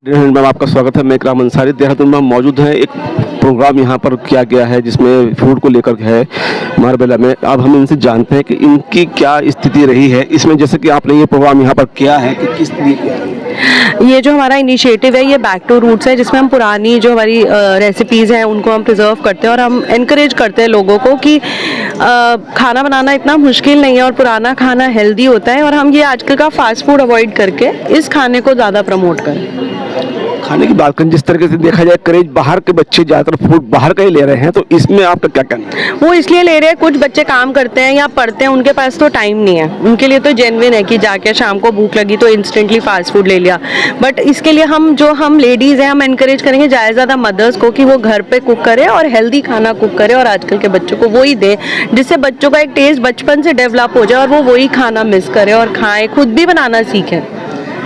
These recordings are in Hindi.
मैम आपका स्वागत है। मैं इकराम अंसारी देहरादून में मौजूद हैं। एक प्रोग्राम यहाँ पर किया गया है जिसमें फूड को लेकर है मारबेला में। अब हम इनसे जानते हैं कि इनकी क्या स्थिति रही है इसमें। जैसे कि आपने ये प्रोग्राम यहाँ पर किया है कि किस लिए किया है? ये जो हमारा इनिशिएटिव है ये बैक टू रूट्स है, जिसमें हम पुरानी जो हमारी रेसिपीज़ हैं उनको हम प्रिजर्व करते हैं और हम इनकरेज करते हैं लोगों को कि खाना बनाना इतना मुश्किल नहीं है और पुराना खाना हेल्दी होता है। और हम ये आजकल का फास्ट फूड अवॉइड करके इस खाने को ज़्यादा प्रमोट करें। खाने की बात करें, जिस तरीके से देखा जाए क्रेज बाहर के बच्चे ज़्यादातर फूड बाहर का ही ले रहे हैं, तो इसमें आपका क्या कहना है? वो इसलिए ले रहे हैं, कुछ बच्चे काम करते हैं या पढ़ते हैं, उनके पास तो टाइम नहीं है। उनके लिए तो जेन्युइन है कि जाके शाम को भूख लगी तो इंस्टेंटली फास्ट फूड ले लिया। बट इसके लिए हम लेडीज़ हैं, हम एनकरेज करेंगे ज़्यादा से ज़्यादा मदर्स को कि वो घर पे कुक करें और हेल्दी खाना कुक करें और आजकल के बच्चों को वही दें, जिससे बच्चों का एक टेस्ट बचपन से डेवलप हो जाए और वो वही खाना मिस करें और खाएं, खुद भी बनाना सीखें।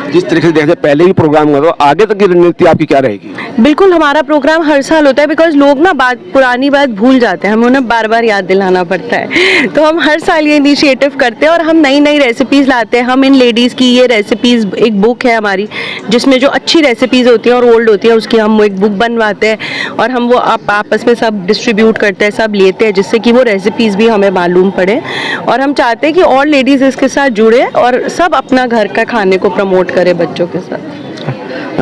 जिस तरीके से देखा जाए पहले ही प्रोग्राम हुआ, तो आगे तक की रणनीति आपकी क्या रहेगी? बिल्कुल, हमारा प्रोग्राम हर साल होता है बिकॉज लोग ना पुरानी बात भूल जाते हैं, हमें उन्हें बार बार याद दिलाना पड़ता है। तो हम हर साल ये इनिशिएटिव करते हैं और हम नई नई रेसिपीज़ लाते हैं। हम इन लेडीज़ की ये रेसिपीज़, एक बुक है हमारी जिसमें जो अच्छी रेसिपीज़ होती हैं और ओल्ड होती हैं उसकी हम एक बुक बनवाते हैं और हम वो आपस में सब डिस्ट्रीब्यूट करते हैं, सब लेते हैं, जिससे कि वो रेसिपीज़ भी हमें मालूम पड़े। और हम चाहते हैं कि और लेडीज़ इसके साथ जुड़े और सब अपना घर का खाने को प्रमोट करें बच्चों के साथ।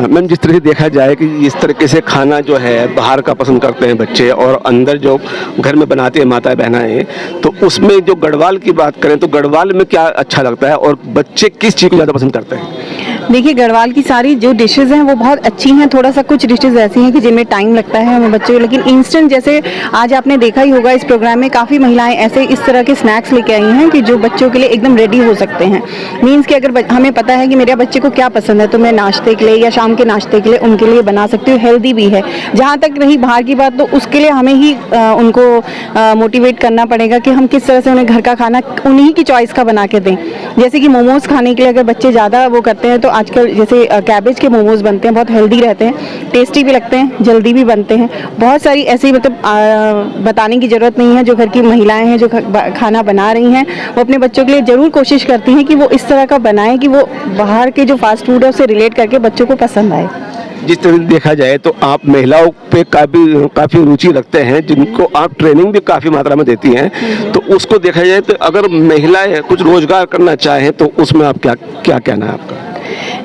मैम, जिस तरह से देखा जाए कि इस तरीके से खाना जो है बाहर का पसंद करते हैं बच्चे और अंदर जो घर में बनाती है माता बहनाएं, तो उसमें जो गढ़वाल की बात करें तो गढ़वाल में क्या अच्छा लगता है और बच्चे किस चीज़ को ज़्यादा पसंद करते हैं? देखिए, गढ़वाल की सारी जो डिशेज़ हैं वो बहुत अच्छी हैं। थोड़ा सा कुछ डिशेज़ ऐसी हैं कि जिनमें टाइम लगता है हमें बच्चों को, लेकिन इंस्टेंट, जैसे आज आपने देखा ही होगा इस प्रोग्राम में काफ़ी महिलाएं ऐसे इस तरह के स्नैक्स लेके आई हैं कि जो बच्चों के लिए एकदम रेडी हो सकते हैं। मीन्स कि अगर हमें पता है कि मेरे बच्चे को क्या पसंद है तो मैं नाश्ते के लिए या शाम के नाश्ते के लिए उनके लिए बना सकती हूँ, हेल्दी भी है। जहाँ तक रही बाहर की बात, तो उसके लिए हमें ही उनको मोटिवेट करना पड़ेगा कि हम किस तरह से उन्हें घर का खाना उन्हीं की चॉइस का बना के दें। जैसे कि मोमोज़ खाने के लिए अगर बच्चे ज़्यादा वो करते हैं तो आजकल जैसे कैबेज के मोमोज़ बनते हैं, बहुत हेल्दी रहते हैं, टेस्टी भी लगते हैं, जल्दी भी बनते हैं। बहुत सारी ऐसी बताने की ज़रूरत नहीं है। जो घर की महिलाएं हैं जो खाना बना रही हैं वो अपने बच्चों के लिए ज़रूर कोशिश करती हैं कि वो इस तरह का बनाएं कि वो बाहर के जो फास्ट फूड है उससे रिलेट करके बच्चों को पसंद आए। जिस तरह से देखा जाए तो आप महिलाओं पे काफ़ी रुचि रखते हैं, जिनको आप ट्रेनिंग भी काफ़ी मात्रा में देती हैं। तो उसको देखा जाए तो अगर महिलाएं कुछ रोजगार करना चाहें तो उसमें आप क्या कहना है आपका?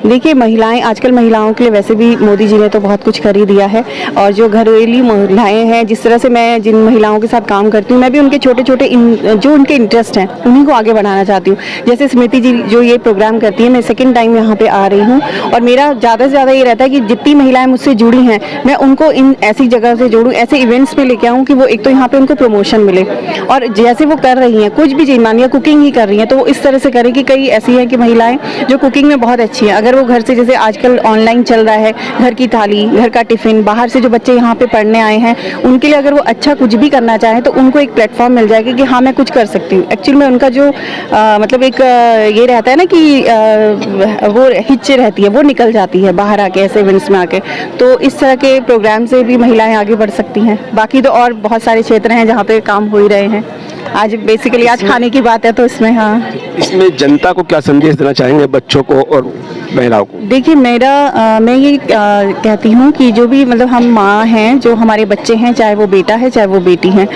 देखिए, आजकल महिलाओं के लिए वैसे भी मोदी जी ने तो बहुत कुछ कर ही दिया है। और जो घरेलू महिलाएं हैं, जिस तरह से मैं जिन महिलाओं के साथ काम करती हूँ, मैं भी उनके छोटे छोटे जो उनके इंटरेस्ट हैं उन्हीं को आगे बढ़ाना चाहती हूँ। जैसे स्मृति जी जो ये प्रोग्राम करती है, मैं सेकेंड टाइम यहाँ पे आ रही हूँ और मेरा ज़्यादा से ज़्यादा ये रहता है कि जितनी महिलाएं मुझसे जुड़ी हैं मैं उनको इन ऐसी जगह से जोड़ूँ, ऐसे इवेंट्स पे लेके आऊँ कि वो एक तो यहाँ पे उनको प्रमोशन मिले और जैसे वो कर रही हैं कुछ भी चीज़, मानिए कुकिंग ही कर रही हैं, तो वो इस तरह से करें कि कई ऐसी हैं कि महिलाएं जो कुकिंग में बहुत अच्छी हैं। अगर वो घर से, जैसे आजकल ऑनलाइन चल रहा है, घर की थाली, घर का टिफ़िन, बाहर से जो बच्चे यहाँ पे पढ़ने आए हैं उनके लिए अगर वो अच्छा कुछ भी करना चाहें तो उनको एक प्लेटफॉर्म मिल जाएगा कि हाँ मैं कुछ कर सकती हूँ। एक्चुअली में उनका जो मतलब एक ये रहता है ना कि वो हिच रहती है, वो निकल जाती है बाहर आके ऐसे इवेंट्स में आके। तो इस तरह के प्रोग्राम से भी महिलाएं आगे बढ़ सकती हैं। बाकी तो और बहुत सारे क्षेत्र हैं जहाँ पे काम हो ही रहे हैं। आज बेसिकली आज खाने की बात है तो इसमें इसमें जनता को क्या संदेश देना चाहेंगे, बच्चों को और महिलाओं को? देखिए, मैं ये कहती हूँ कि जो भी मतलब हम माँ हैं, जो हमारे बच्चे हैं, चाहे वो बेटा है चाहे वो बेटी है,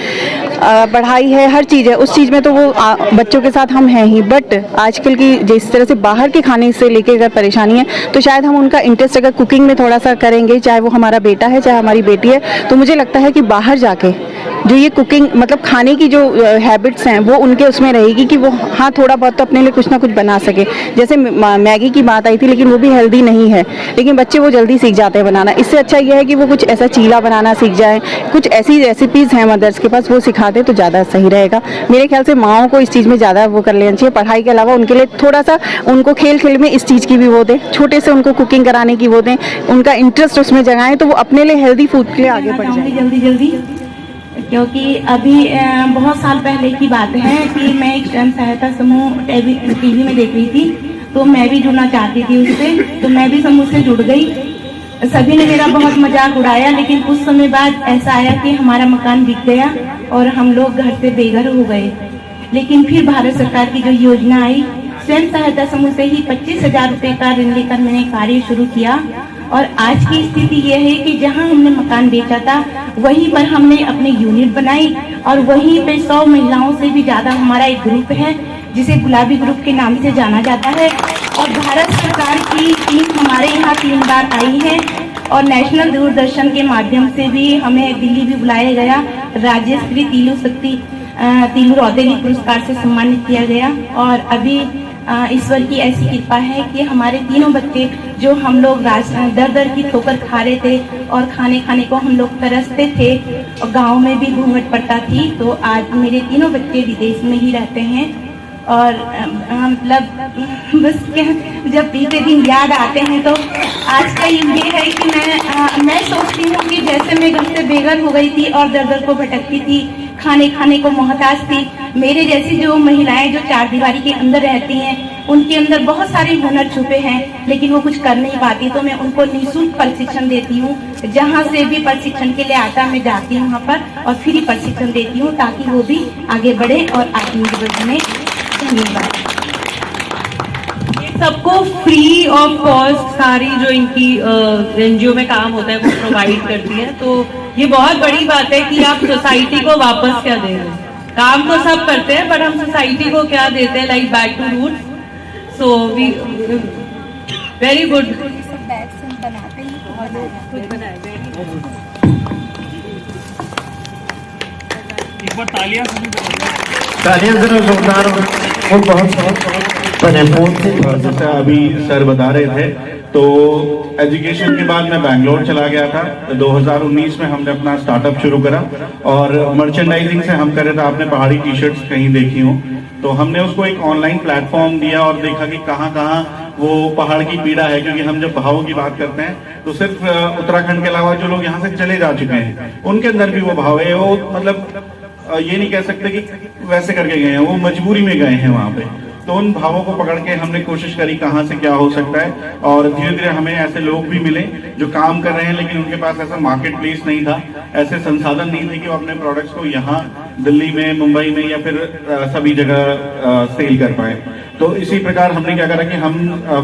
पढ़ाई है, हर चीज़ है, उस चीज़ में तो वो बच्चों के साथ हम हैं ही। बट आजकल की जिस तरह से बाहर के खाने से लेके अगर परेशानी है तो शायद हम उनका इंटरेस्ट अगर कुकिंग में थोड़ा सा करेंगे, चाहे वो हमारा बेटा है चाहे हमारी बेटी है, तो मुझे लगता है कि बाहर जाके जो ये कुकिंग मतलब खाने की जो हैबिट्स हैं वो उनके उसमें रहेगी कि वो हाँ थोड़ा बहुत तो अपने लिए कुछ ना कुछ बना सके। जैसे मैगी की बात आई थी, लेकिन वो भी हेल्दी नहीं है, लेकिन बच्चे वो जल्दी सीख जाते हैं बनाना। इससे अच्छा ये है कि वो कुछ ऐसा चीला बनाना सीख जाए, कुछ ऐसी रेसिपीज़ हैं मदर्स के पास वो सिखा दे तो ज़्यादा सही रहेगा। मेरे ख्याल से माओं को इस चीज़ में ज़्यादा वो कर लेना चाहिए। पढ़ाई के अलावा उनके लिए थोड़ा सा उनको खेल खेल में इस चीज़ की भी वो दें, छोटे से उनको कुकिंग कराने की वो दें, उनका इंटरेस्ट उसमें जगाएं तो वो अपने लिए हेल्दी फूड के लिए आगे बढ़ जाए जल्दी। क्योंकि अभी बहुत साल पहले की बात है कि मैं एक स्वयं सहायता समूह टीवी में देख रही थी, तो मैं भी जुड़ना चाहती थी उससे, तो मैं भी समूह से जुड़ गई। सभी ने मेरा बहुत मजाक उड़ाया, लेकिन कुछ समय बाद ऐसा आया कि हमारा मकान बिक गया और हम लोग घर से बेघर हो गए। लेकिन फिर भारत सरकार की जो योजना आई, स्वयं सहायता समूह से ही 25,000 रुपये का ऋण लेकर मैंने कार्य शुरू किया और आज की स्थिति ये है कि जहां हमने मकान बेचा था वहीं पर हमने अपनी यूनिट बनाई और वहीं पे 100 महिलाओं से भी ज्यादा हमारा एक ग्रुप है जिसे गुलाबी ग्रुप के नाम से जाना जाता है। और भारत सरकार की टीम हमारे यहाँ 3 बार आई है और नेशनल दूरदर्शन के माध्यम से भी हमें दिल्ली भी बुलाया गया। राज्यश्री तीलू रौतेली पुरस्कार से सम्मानित किया गया। और अभी ईश्वर की ऐसी कृपा है कि हमारे तीनों बच्चे जो हम लोग दर दर की ठोकर खा रहे थे और खाने को हम लोग तरसते थे और गांव में भी घूंघट पड़ता थी, तो आज मेरे तीनों बच्चे विदेश में ही रहते हैं। और मतलब बस जब बीते दिन याद आते हैं तो आज का युग ये है कि मैं सोचती हूँ कि जैसे मैं घर से बेघर हो गई थी और दर दर को भटकती थी, खाने को मोहताज थी, मेरे जैसी जो महिलाएं जो 4 दीवारी के अंदर रहती हैं उनके अंदर बहुत सारे हुनर छुपे हैं लेकिन वो कुछ कर नहीं पाती, तो मैं उनको निःशुल्क प्रशिक्षण देती हूँ। जहाँ से भी प्रशिक्षण के लिए आता मैं जाती हूँ वहाँ पर और फ्री प्रशिक्षण देती हूँ ताकि वो भी आगे बढ़े और आत्मनिर्भर बने। धन्यवाद। सबको फ्री ऑफ कॉस्ट सारी जो इनकी एनजीओ में काम होता है वो प्रोवाइड करती है, तो ये बहुत बड़ी बात है कि आप सोसाइटी को वापस क्या दे रहे हैं। काम तो सब करते हैं पर हम सोसाइटी को क्या देते हैं, like back to roots. So we very good. तालियां जरूर जोरदार वो बहुत जैसे अभी सर बता रहे थे, तो एजुकेशन के बाद मैं बैंगलोर चला गया था। 2019 में हमने अपना स्टार्टअप शुरू करा और मर्चेंडाइजिंग से हम कर रहे थे। आपने पहाड़ी टी शर्ट्स कहीं देखी हो, तो हमने उसको एक ऑनलाइन प्लेटफॉर्म दिया और देखा कि कहाँ कहाँ वो पहाड़ की पीड़ा है, क्योंकि हम जब भावों की बात करते हैं तो सिर्फ उत्तराखंड के अलावा जो लोग यहाँ से चले जा चुके हैं उनके अंदर भी वो भाव है। वो मतलब ये नहीं कह सकते कि वैसे करके गए हैं, वो मजबूरी में गए हैं वहां पे। तो उन भावों को पकड़ के हमने कोशिश करी कहाँ से क्या हो सकता है, और धीरे धीरे हमें ऐसे लोग भी मिले जो काम कर रहे हैं लेकिन उनके पास ऐसा मार्केट प्लेस नहीं था, ऐसे संसाधन नहीं थे कि वो अपने प्रोडक्ट्स को यहाँ दिल्ली में, मुंबई में या फिर सभी जगह सेल कर पाए। तो इसी प्रकार हमने क्या करा कि हम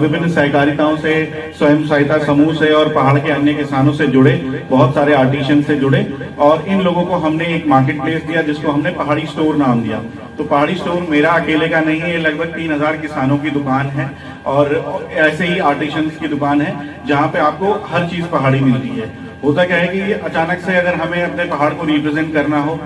विभिन्न सहकारिताओं से, स्वयं सहायता समूह से और पहाड़ के अन्य किसानों से जुड़े, बहुत सारे आर्टिशन से जुड़े और इन लोगों को हमने एक मार्केट प्लेस दिया जिसको हमने पहाड़ी स्टोर नाम दिया। तो पहाड़ी स्टोर मेरा अकेले का नहीं है, ये लगभग 3000 किसानों की दुकान है और ऐसे ही आर्टिशंस की दुकान है जहाँ पे आपको हर चीज पहाड़ी मिलती है। होता क्या है कि अचानक से अगर हमें अपने पहाड़ को रिप्रेजेंट करना हो,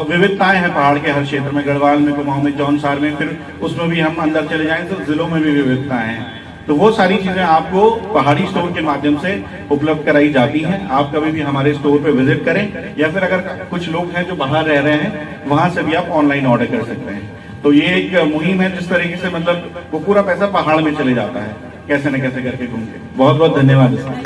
विविधताएं हैं पहाड़ के हर क्षेत्र में, गढ़वाल में, कुमाऊं में, जौनसार में, फिर उसमें भी हम अंदर चले जाएं तो जिलों में भी विविधताएं हैं। तो वो सारी चीजें आपको पहाड़ी स्टोर के माध्यम से उपलब्ध कराई जाती हैं। आप कभी भी हमारे स्टोर पे विजिट करें या फिर अगर कुछ लोग हैं जो बाहर रह रहे हैं वहां से भी आप ऑनलाइन ऑर्डर कर सकते हैं। तो ये एक मुहिम है जिस तरीके से मतलब वो पूरा पैसा पहाड़ में चले जाता है, कैसे न कैसे करके घूम के। बहुत बहुत धन्यवाद।